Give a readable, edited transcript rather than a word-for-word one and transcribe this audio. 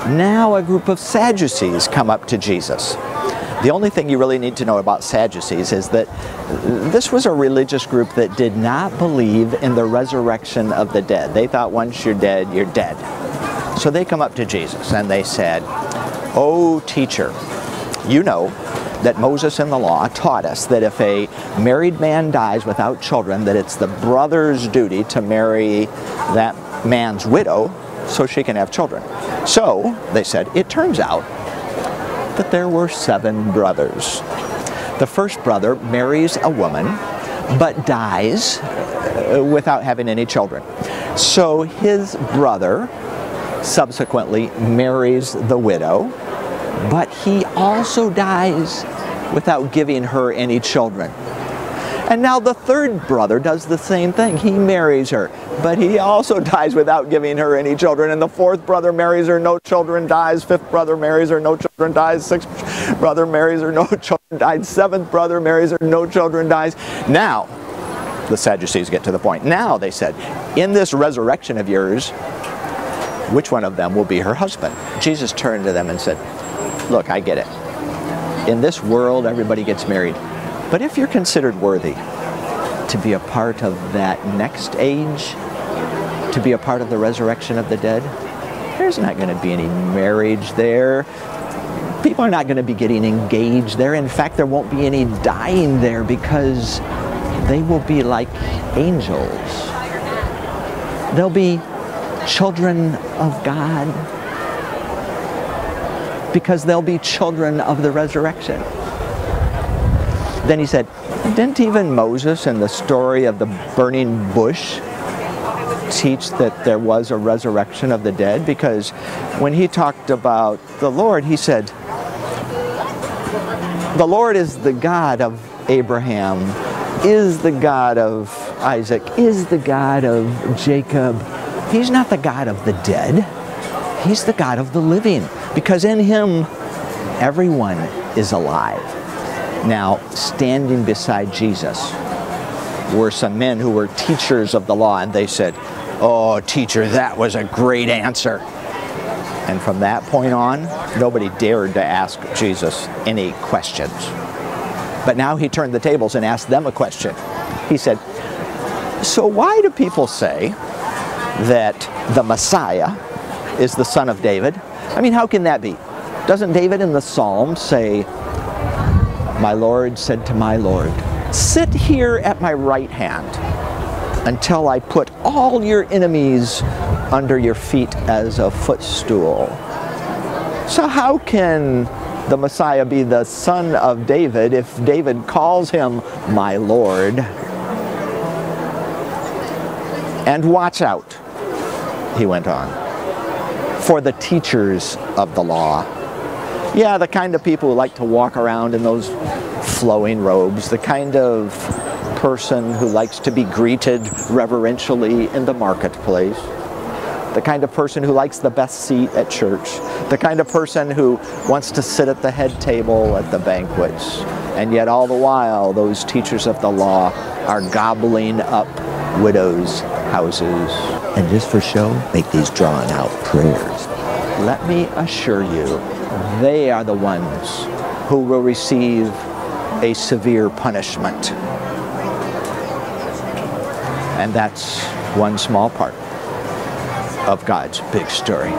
Now a group of Sadducees come up to Jesus. The only thing you really need to know about Sadducees is that this was a religious group that did not believe in the resurrection of the dead. They thought once you're dead, you're dead. So they come up to Jesus and they said, "Oh, teacher, you know that Moses in the law taught us that if a married man dies without children, that it's the brother's duty to marry that man's widow so she can have children." So, they said, it turns out that there were 7 brothers. The first brother marries a woman, but dies without having any children. So his brother subsequently marries the widow, but he also dies without giving her any children. And now the third brother does the same thing. He marries her, but he also dies without giving her any children. And the fourth brother marries her, no children, dies. Fifth brother marries her, no children, dies. Sixth brother marries her, no children, dies. Seventh brother marries her, no children, dies. Now, the Sadducees get to the point. Now, they said, in this resurrection of yours, which one of them will be her husband? Jesus turned to them and said, "Look, I get it. In this world, everybody gets married. But if you're considered worthy to be a part of that next age, to be a part of the resurrection of the dead, there's not going to be any marriage there. People are not going to be getting engaged there. In fact, there won't be any dying there because they will be like angels. They'll be children of God because they'll be children of the resurrection." Then he said, "Didn't even Moses in the story of the burning bush teach that there was a resurrection of the dead?" Because when he talked about the Lord, he said, "The Lord is the God of Abraham, is the God of Isaac, is the God of Jacob. He's not the God of the dead. He's the God of the living, because in him everyone is alive." Now, standing beside Jesus were some men who were teachers of the law, and they said, "Oh, teacher, that was a great answer." And from that point on, nobody dared to ask Jesus any questions. But now he turned the tables and asked them a question. He said, "So why do people say that the Messiah is the son of David? I mean, how can that be? Doesn't David in the Psalms say, 'My Lord said to my Lord, sit here at my right hand until I put all your enemies under your feet as a footstool?' So how can the Messiah be the son of David if David calls him my Lord? And watch out," he went on, "for the teachers of the law." Yeah, the kind of people who like to walk around in those flowing robes, the kind of person who likes to be greeted reverentially in the marketplace, the kind of person who likes the best seat at church, the kind of person who wants to sit at the head table at the banquets. And yet all the while, those teachers of the law are gobbling up widows' houses. And just for show, make these drawn out prayers. Let me assure you, they are the ones who will receive a severe punishment. And that's one small part of God's big story.